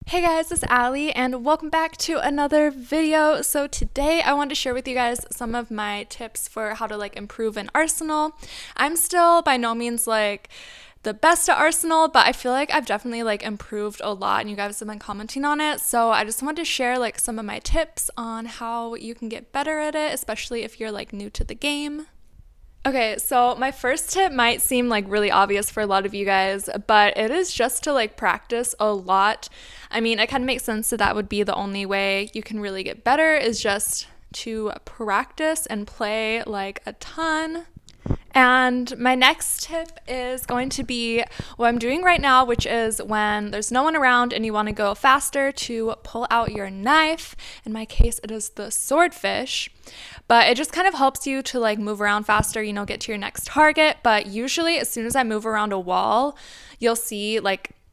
Hey guys, it's Allie and welcome back to another video. So today I want to share with you guys some of my tips for how to improve an arsenal. I'm still by no means the best at arsenal, but I feel like I've definitely improved a lot and you guys have been commenting on it. So I just wanted to share some of my tips on how you can get better at it, especially if you're new to the game. Okay, so my first tip might seem really obvious for a lot of you guys, but it is just to practice a lot. I mean, it kind of makes sense that would be the only way you can really get better is just to practice and play a ton. And my next tip is going to be what I'm doing right now, which is when there's no one around and you want to go faster to pull out your knife. In my case, it is the swordfish, but it just kind of helps you to move around faster, get to your next target. But usually as soon as I move around a wall, you'll see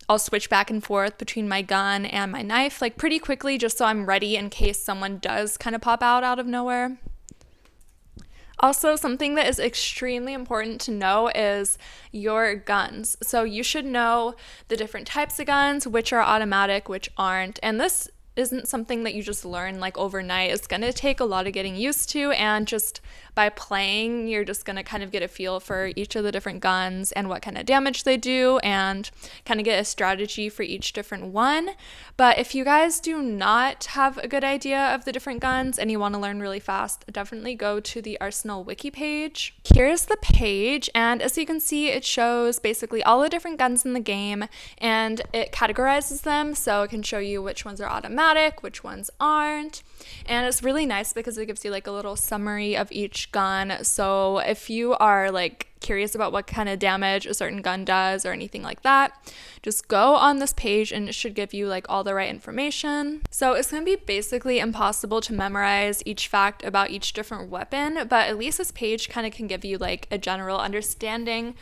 I'll switch back and forth between my gun and my knife pretty quickly, just so I'm ready in case someone does kind of pop out of nowhere. Also, something that is extremely important to know is your guns. So you should know the different types of guns, which are automatic, which aren't. And this isn't something that you just learn overnight. It's going to take a lot of getting used to, and just by playing, you're just going to kind of get a feel for each of the different guns and what kind of damage they do and kind of get a strategy for each different one. But if you guys do not have a good idea of the different guns and you want to learn really fast, definitely go to the Arsenal wiki page. Here's the page, and as you can see, it shows basically all the different guns in the game and it categorizes them, so it can show you which ones are automatic, which ones aren't. And it's really nice because it gives you a little summary of each gun. So if you are curious about what kind of damage a certain gun does or anything like that, just go on this page and it should give you all the right information. So it's going to be basically impossible to memorize each fact about each different weapon, but at least this page kind of can give you a general understanding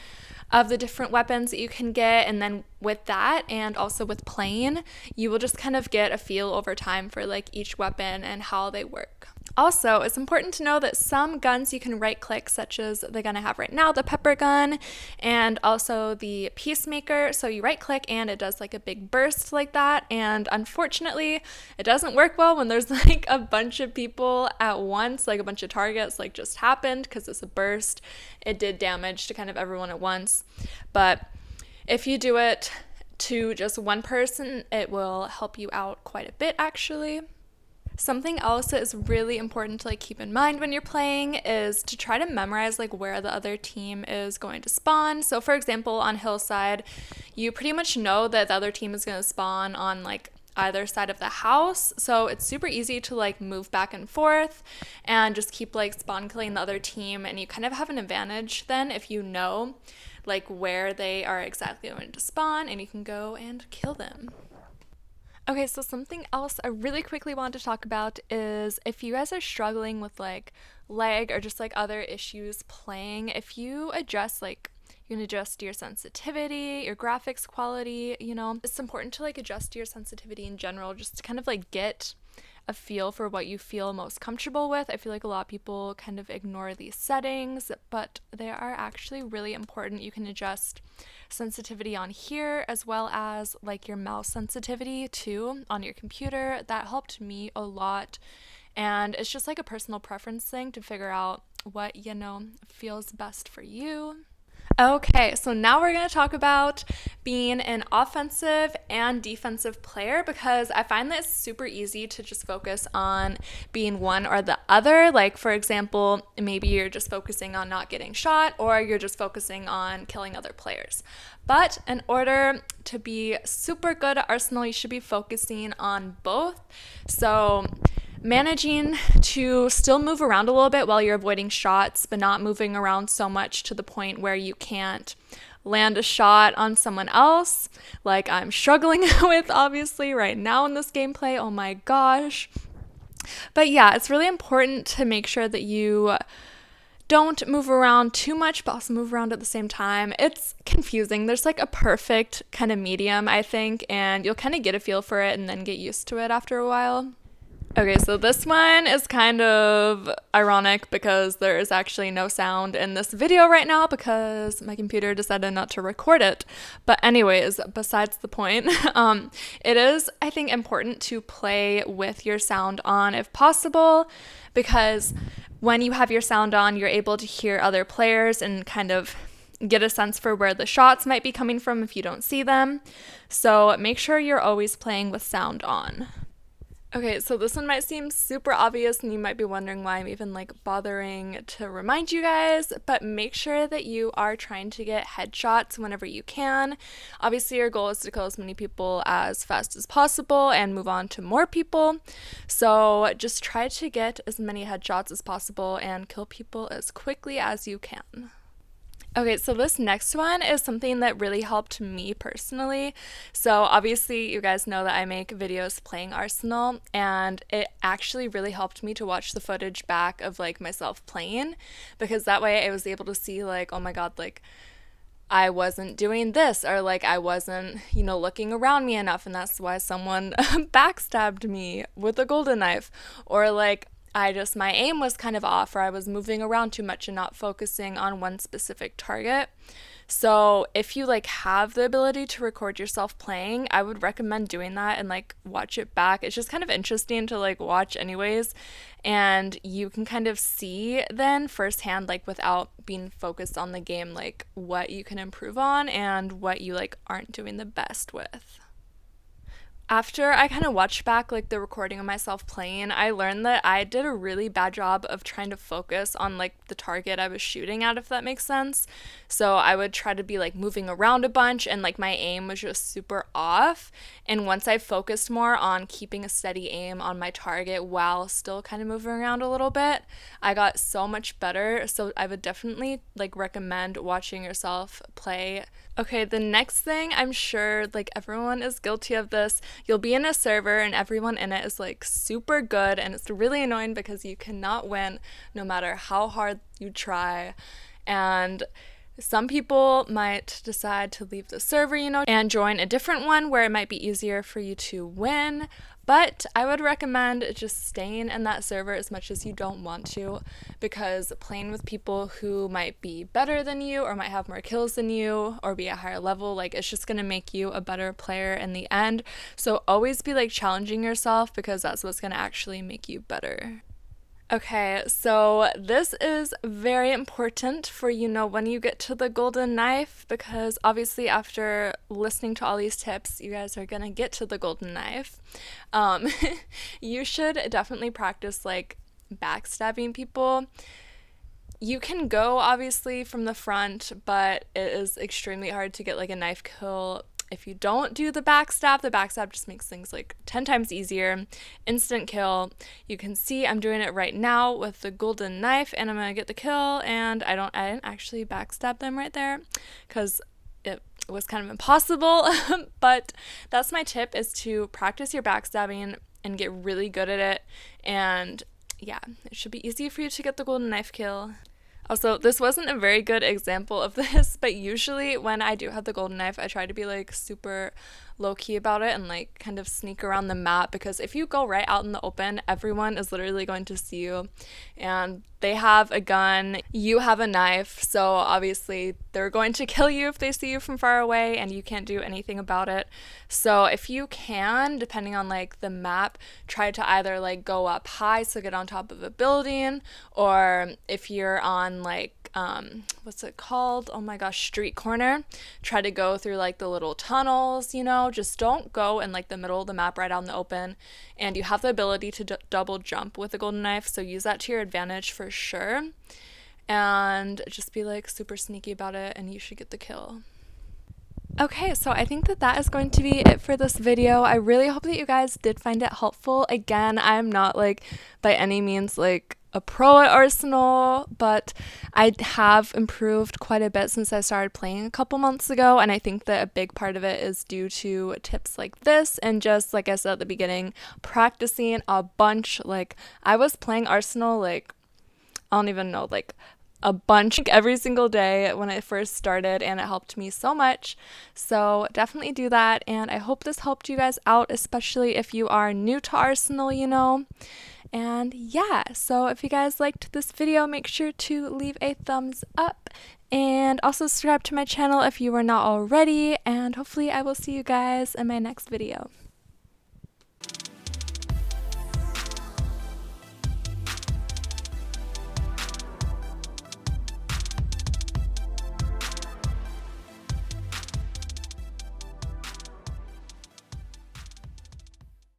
of the different weapons that you can get. And then with that, and also with playing, you will just kind of get a feel over time for each weapon and how they work. Also, it's important to know that some guns you can right click, such as the gun I have right now, the pepper gun, and also the peacemaker. So you right click and it does a big burst like that. And unfortunately, it doesn't work well when there's a bunch of people at once, a bunch of targets just happened, because it's a burst. It did damage to kind of everyone at once. But if you do it to just one person, it will help you out quite a bit actually. Something else that is really important to keep in mind when you're playing is to try to memorize where the other team is going to spawn. So for example, on Hillside, you pretty much know that the other team is going to spawn on either side of the house, so it's super easy to move back and forth and just keep spawn killing the other team, and you kind of have an advantage then if you know where they are exactly going to spawn, and you can go and kill them. Okay, so something else I really quickly want to talk about is if you guys are struggling with lag or just other issues playing, if you adjust you can adjust your sensitivity, your graphics quality, it's important to adjust your sensitivity in general, just to kind of get a feel for what you feel most comfortable with. I feel a lot of people kind of ignore these settings, but they are actually really important. You can adjust sensitivity on here as well as your mouse sensitivity too on your computer. That helped me a lot, and it's just a personal preference thing to figure out what feels best for you. Okay, so now we're going to talk about being an offensive and defensive player, because I find that it's super easy to just focus on being one or the other. For example, maybe you're just focusing on not getting shot, or you're just focusing on killing other players. But in order to be super good at Arsenal, you should be focusing on both. So managing to still move around a little bit while you're avoiding shots, but not moving around so much to the point where you can't land a shot on someone else, like I'm struggling with obviously right now in this gameplay. Oh my gosh. But yeah, it's really important to make sure that you don't move around too much, but also move around at the same time. It's confusing. There's a perfect kind of medium, I think, and you'll kind of get a feel for it and then get used to it after a while. Okay, so this one is kind of ironic because there is actually no sound in this video right now because my computer decided not to record it. But anyways, besides the point, it is, I think, important to play with your sound on if possible, because when you have your sound on, you're able to hear other players and kind of get a sense for where the shots might be coming from if you don't see them. So make sure you're always playing with sound on. Okay, so this one might seem super obvious and you might be wondering why I'm even like bothering to remind you guys, but make sure that you are trying to get headshots whenever you can. Obviously, your goal is to kill as many people as fast as possible and move on to more people. So just try to get as many headshots as possible and kill people as quickly as you can. Okay, so this next one is something that really helped me personally. So obviously you guys know that I make videos playing Arsenal, and it actually really helped me to watch the footage back of like myself playing, because that way I was able to see like, oh my god, like I wasn't doing this, or like I wasn't, looking around me enough, and that's why someone backstabbed me with a golden knife, or like my aim was kind of off, or I was moving around too much and not focusing on one specific target. So if you like have the ability to record yourself playing, I would recommend doing that and like watch it back. It's just kind of interesting to like watch anyways, and you can kind of see then firsthand, like without being focused on the game, like what you can improve on and what you like aren't doing the best with. After I kind of watched back like the recording of myself playing, I learned that I did a really bad job of trying to focus on like the target I was shooting at, if that makes sense. So I would try to be like moving around a bunch, and like my aim was just super off. And once I focused more on keeping a steady aim on my target while still kind of moving around a little bit, I got so much better. So I would definitely like recommend watching yourself play. Okay, the next thing, I'm sure like everyone is guilty of this. You'll be in a server and everyone in it is like super good, and it's really annoying because you cannot win no matter how hard you try. And some people might decide to leave the server, and join a different one where it might be easier for you to win. But I would recommend just staying in that server as much as you don't want to, because playing with people who might be better than you or might have more kills than you or be at a higher level, like it's just going to make you a better player in the end. So always be like challenging yourself, because that's what's going to actually make you better. Okay, so this is very important for when you get to the golden knife, because obviously after listening to all these tips, you guys are gonna get to the golden knife. Um, you should definitely practice like backstabbing people. You can go obviously from the front, but it is extremely hard to get like a knife kill if you don't do the backstab. The backstab just makes things like 10 times easier. Instant kill. You can see I'm doing it right now with the golden knife, and I'm gonna get the kill, and I didn't actually backstab them right there because it was kind of impossible. But that's my tip, is to practice your backstabbing and get really good at it, and yeah, it should be easy for you to get the golden knife kill. Also, this wasn't a very good example of this, but usually when I do have the golden knife, I try to be like super low-key about it and like kind of sneak around the map, because if you go right out in the open, everyone is literally going to see you, and they have a gun, you have a knife, so obviously they're going to kill you if they see you from far away, and you can't do anything about it. So if you can, depending on like the map, try to either like go up high, so get on top of a building, or if you're on like what's it called? Oh my gosh, street corner. Try to go through like the little tunnels, just don't go in like the middle of the map right out in the open. And you have the ability to double jump with a golden knife, so use that to your advantage for sure. And just be like super sneaky about it, and you should get the kill. Okay, so I think that is going to be it for this video. I really hope that you guys did find it helpful. Again, I'm not like by any means like a pro at Arsenal, but I have improved quite a bit since I started playing a couple months ago, and I think that a big part of it is due to tips like this, and just like I said at the beginning, practicing a bunch. Like I was playing Arsenal like I don't even know, like a bunch every single day when I first started, and it helped me so much. So definitely do that, and I hope this helped you guys out, especially if you are new to Arsenal, you know. And yeah, so if you guys liked this video, make sure to leave a thumbs up and also subscribe to my channel if you are not already, and hopefully I will see you guys in my next video.